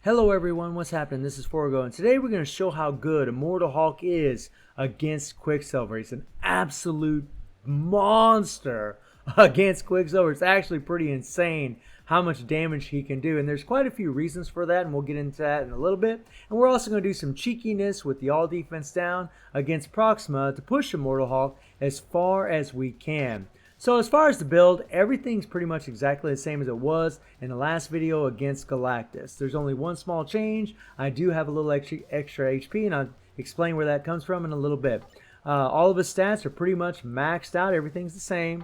Hello everyone, what's happening? This is Forgo, and today we're going to show how good Immortal Hulk is against Quicksilver. He's an absolute monster against Quicksilver. It's actually pretty insane how much damage he can do, and there's quite a few reasons for that, and we'll get into that in a little bit. And we're also going to do some cheekiness with the all defense down against Proxima to push Immortal Hulk as far as we can. So as far as the build, everything's pretty much exactly the same as it was in the last video against Galactus. There's only one small change. I do have a little extra HP, and I'll explain where that comes from in a little bit. All of his stats are pretty much maxed out. Everything's the same.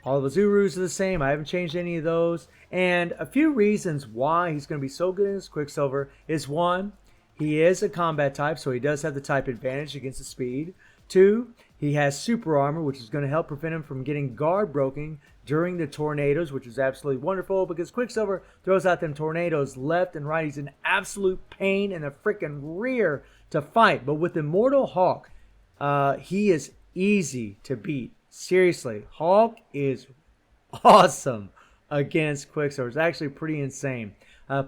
All of his Urus are the same. I haven't changed any of those. And a few reasons why he's going to be so good against Quicksilver is, one, he is a combat type, so he does have the type advantage against the speed. Two, he has super armor, which is going to help prevent him from getting guard broken during the tornadoes, which is absolutely wonderful because Quicksilver throws out them tornadoes left and right. He's an absolute pain in the freaking rear to fight. But with Immortal Hulk, he is easy to beat. Seriously, Hulk is awesome against Quicksilver. It's actually pretty insane.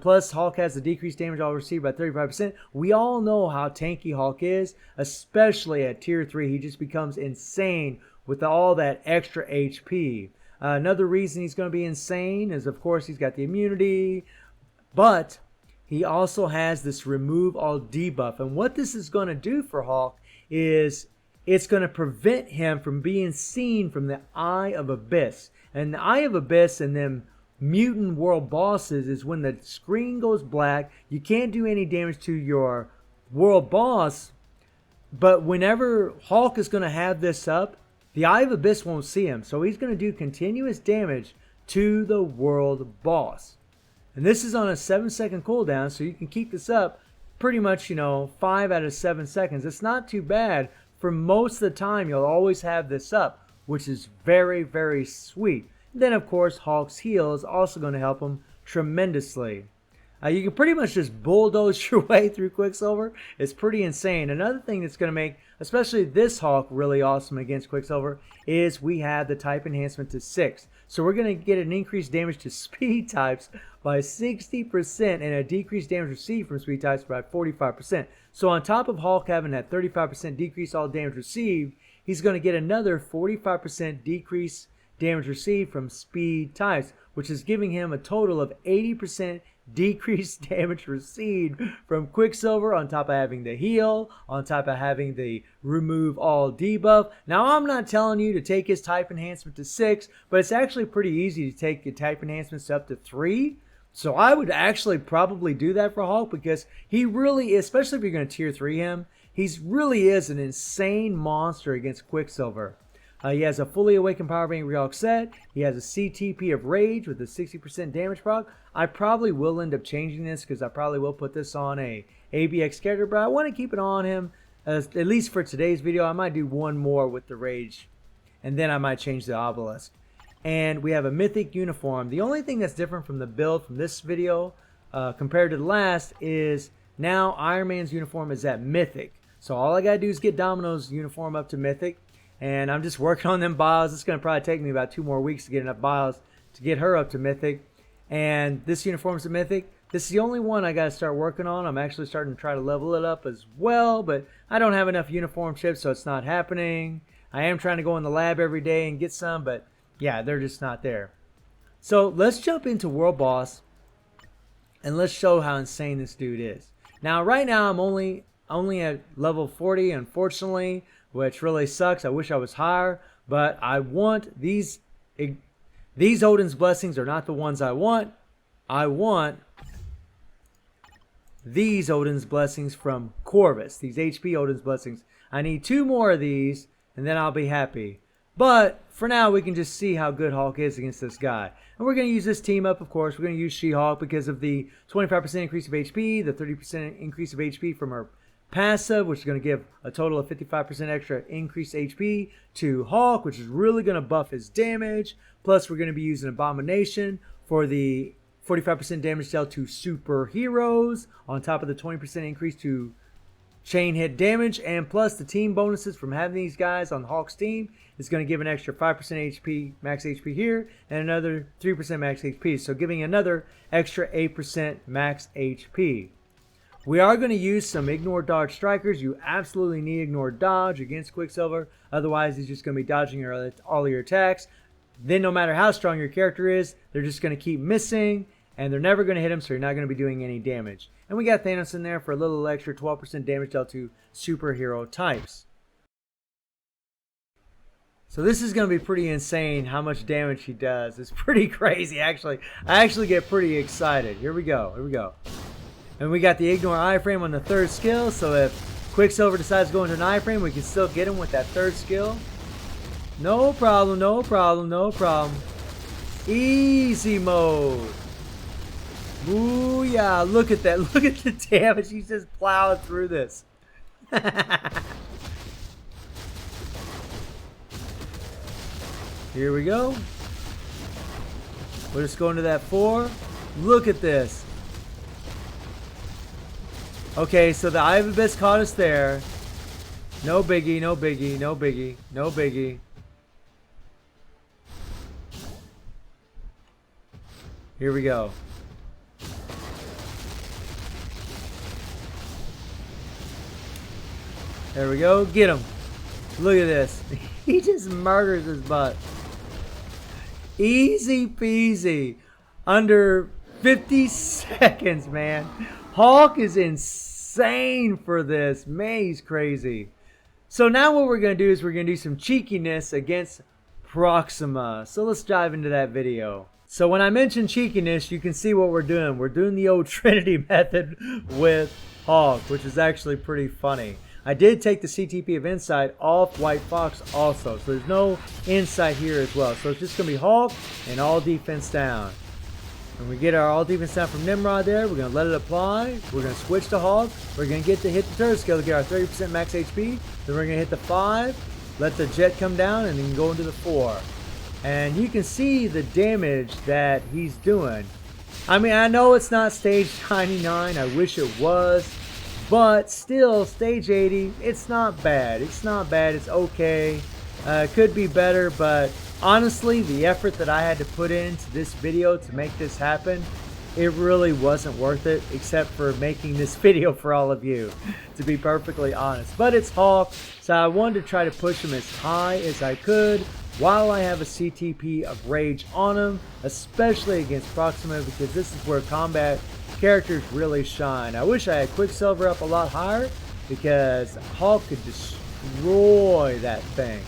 Plus, Hulk has the decreased damage all received by 35%. We all know how tanky Hulk is, especially at Tier 3. He just becomes insane with all that extra HP. Another reason he's going to be insane is, of course, he's got the immunity, but he also has this remove all debuff. And what this is going to do for Hulk is it's going to prevent him from being seen from the Eye of Abyss. And the Eye of Abyss and them mutant world bosses is when the screen goes black. You can't do any damage to your world boss, but whenever Hulk is going to have this up, the Eye of Abyss won't see him, so he's going to do continuous damage to the world boss. And this is on a 7-second cooldown, so you can keep this up pretty much, 5 out of 7 seconds. It's not too bad. For most of the time, you'll always have this up, which is very, very sweet. Then, of course, Hulk's heal is also going to help him tremendously. You can pretty much just bulldoze your way through Quicksilver. It's pretty insane. Another thing that's going to make, especially this Hulk, really awesome against Quicksilver is we have the type enhancement to 6. So we're going to get an increased damage to speed types by 60% and a decreased damage received from speed types by 45%. So on top of Hulk having that 35% decrease all damage received, he's going to get another 45% decrease damage received from speed types, which is giving him a total of 80% decreased damage received from Quicksilver, on top of having the heal, on top of having the remove all debuff. Now, I'm not telling you to take his type enhancement to 6, but it's actually pretty easy to take your type enhancements up to 3. So I would actually probably do that for Hulk because he really is, especially if you're going to tier 3 him, he really is an insane monster against Quicksilver. He has a fully awakened Power Bank Re-Hulk set. He has a CTP of Rage with a 60% damage proc. I probably will end up changing this because I probably will put this on a ABX character, but I want to keep it on him at least for today's video. I might do one more with the Rage, and then I might change the Obelisk. And we have a Mythic uniform. The only thing that's different from the build from this video compared to the last is now Iron Man's uniform is at Mythic. So all I got to do is get Domino's uniform up to Mythic. And I'm just working on them bios. It's going to probably take me about 2 more weeks to get enough bios to get her up to Mythic. And this uniform's a Mythic. This is the only one I got to start working on. I'm actually starting to try to level it up as well, but I don't have enough uniform chips, so it's not happening. I am trying to go in the lab every day and get some, but yeah, they're just not there. So let's jump into World Boss, and let's show how insane this dude is. Now, right now, I'm only at level 40, unfortunately, which really sucks. I wish I was higher, but I want these Odin's blessings are not the ones I want. I want these Odin's blessings from Corvus, these HP Odin's blessings. I need 2 more of these, and then I'll be happy. But for now, we can just see how good Hulk is against this guy. And we're going to use this team up, of course. We're going to use She-Hulk because of the 25% increase of HP, the 30% increase of HP from her passive, which is going to give a total of 55% extra increased HP to Hulk, which is really going to buff his damage. Plus, we're going to be using Abomination for the 45% damage dealt to superheroes, on top of the 20% increase to chain hit damage, and plus the team bonuses from having these guys on Hawk's team is going to give an extra 5% HP, max HP here, and another 3% max HP, so giving another extra 8% max HP. We are going to use some ignore dodge strikers. You absolutely need ignore dodge against Quicksilver, otherwise he's just going to be dodging all of your attacks. Then no matter how strong your character is, they're just going to keep missing, and they're never going to hit him, so you're not going to be doing any damage. And we got Thanos in there for a little extra 12% damage dealt to superhero types. So this is going to be pretty insane how much damage he does. It's pretty crazy, actually. I actually get pretty excited. Here we go. Here we go. And we got the ignore iframe on the third skill, so if Quicksilver decides to go into an iframe, we can still get him with that third skill. No problem, no problem, no problem. Easy mode. Ooh, yeah, look at that. Look at the damage. He's just plowing through this. Here we go. We'll just go into that 4. Look at this. Okay, so the Eye of Abyss caught us there. No biggie, no biggie, no biggie, no biggie. Here we go. There we go. Get him. Look at this. He just murders his butt. Easy peasy. Under 50 seconds, man. Hawk is insane for this. Man, he's crazy. So now what we're going to do is we're going to do some cheekiness against Proxima. So let's dive into that video. So when I mention cheekiness, you can see what we're doing. We're doing the old Trinity method with Hawk, which is actually pretty funny. I did take the CTP of Insight off White Fox also, so there's no Insight here as well. So it's just going to be Hawk and all defense down. When we get our all defense down from Nimrod there, we're going to let it apply. We're going to switch to Hawk. We're going to get to hit the third skill to get our 30% max HP. Then we're going to hit the 5, let the jet come down, and then go into the 4. And you can see the damage that he's doing. I mean, I know it's not stage 99. I wish it was. But still, stage 80, it's not bad. It's not bad. It's okay. It could be better, but honestly, the effort that I had to put into this video to make this happen, it really wasn't worth it, except for making this video for all of you, to be perfectly honest. But it's Hawk, so I wanted to try to push him as high as I could while I have a CTP of Rage on him, especially against Proxima, because this is where combat characters really shine. I wish I had Quicksilver up a lot higher, because Hawk could destroy that thing.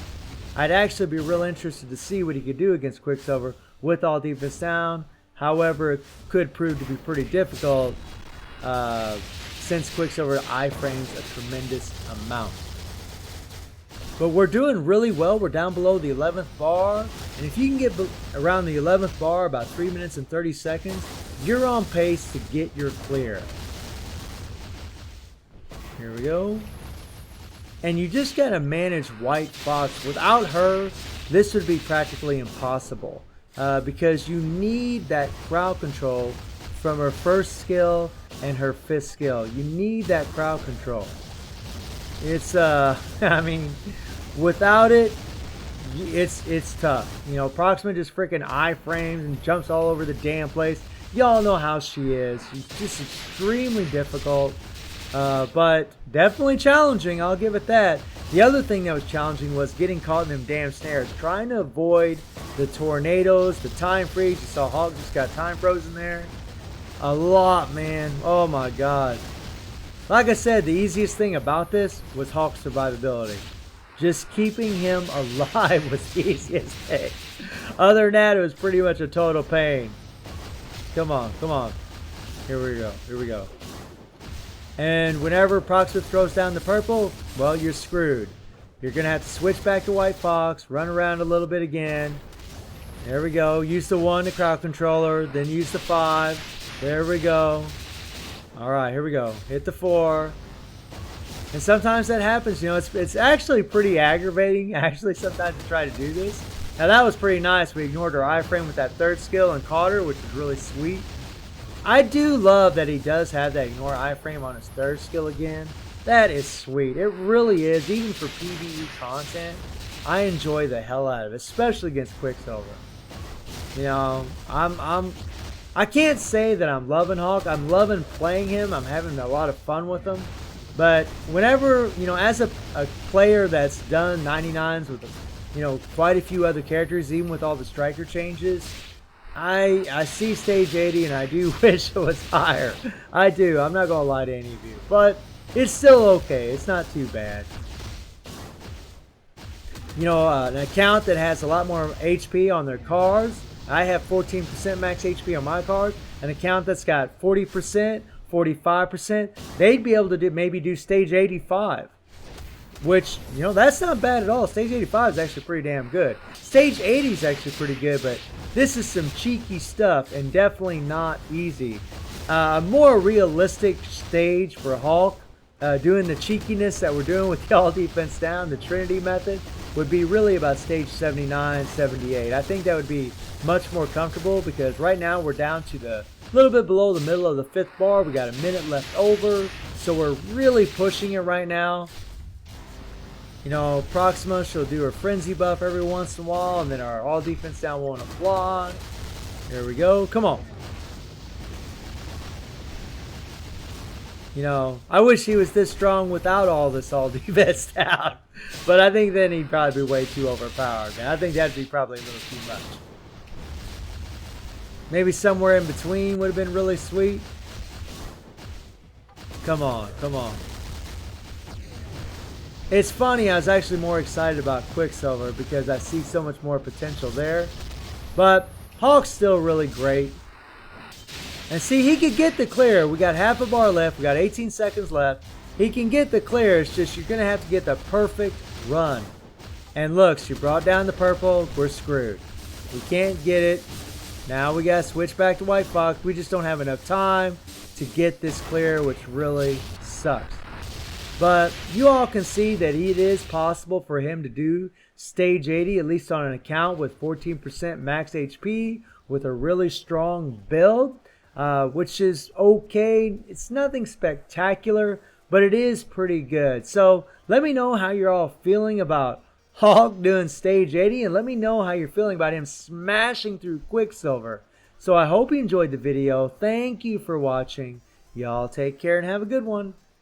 I'd actually be real interested to see what he could do against Quicksilver with all defense down. However, it could prove to be pretty difficult since Quicksilver iframes a tremendous amount. But we're doing really well. We're down below the 11th bar. And if you can get around the 11th bar, about 3 minutes and 30 seconds, you're on pace to get your clear. Here we go. And you just got to manage White Fox. Without her, this would be practically impossible. Because you need that crowd control from her first skill and her 5th skill. You need that crowd control. It's, I mean, without it, it's tough. You know, Proxima just freaking iframes and jumps all over the damn place. Y'all know how she is. She's just extremely difficult. But definitely challenging, I'll give it that. The other thing that was challenging was getting caught in them damn snares. Trying to avoid the tornadoes, the time freeze. You saw Hawk just got time frozen there. A lot, man. Oh my god. Like I said, the easiest thing about this was Hawk's survivability. Just keeping him alive was the easiest thing. Other than that, it was pretty much a total pain. Come on, come on. Here we go, here we go. And whenever Proxima throws down the purple, well, you're screwed. You're going to have to switch back to White Fox, run around a little bit again. There we go. Use the 1, the crowd controller, then use the 5. There we go. All right, here we go. Hit the 4. And sometimes that happens. You know, it's actually pretty aggravating, actually, sometimes to try to do this. Now, that was pretty nice. We ignored her iframe with that 3rd skill and caught her, which is really sweet. I do love that he does have that ignore iframe on his 3rd skill again. That is sweet. It really is. Even for PvE content, I enjoy the hell out of it, especially against Quicksilver. You know, I can't say that I'm loving Hulk. I'm loving playing him. I'm having a lot of fun with him. But whenever, you know, as a player that's done 99s with, you know, quite a few other characters, even with all the striker changes, I see stage 80 and I do wish it was higher. I do. I'm not going to lie to any of you. But it's still okay. It's not too bad. You know, an account that has a lot more HP on their cars. I have 14% max HP on my cars. An account that's got 40%, 45%. They'd be able to maybe do stage 85. Which, you know, that's not bad at all. Stage 85 is actually pretty damn good. Stage 80 is actually pretty good, but this is some cheeky stuff and definitely not easy. A more realistic stage for Hulk, doing the cheekiness that we're doing with the all defense down, the Trinity method, would be really about stage 79, 78. I think that would be much more comfortable because right now we're down to the little bit below the middle of the 5th bar. We got a minute left over, so we're really pushing it right now. You know, Proxima, she'll do her frenzy buff every once in a while, and then our all defense down won't apply. There we go. Come on. You know, I wish he was this strong without all this all defense down. But I think then he'd probably be way too overpowered, man. I think that'd be probably a little too much. Maybe somewhere in between would have been really sweet. Come on, come on. It's funny, I was actually more excited about Quicksilver because I see so much more potential there. But Hulk's still really great. And see, he could get the clear. We got half a bar left. We got 18 seconds left. He can get the clear. It's just you're going to have to get the perfect run. And look, she brought down the purple. We're screwed. We can't get it. Now we got to switch back to White Fox. We just don't have enough time to get this clear, which really sucks. But you all can see that it is possible for him to do stage 80, at least on an account with 14% max HP with a really strong build, which is okay. It's nothing spectacular, but it is pretty good. So let me know how you're all feeling about Hulk doing stage 80, and let me know how you're feeling about him smashing through Quicksilver. So I hope you enjoyed the video. Thank you for watching. Y'all take care and have a good one.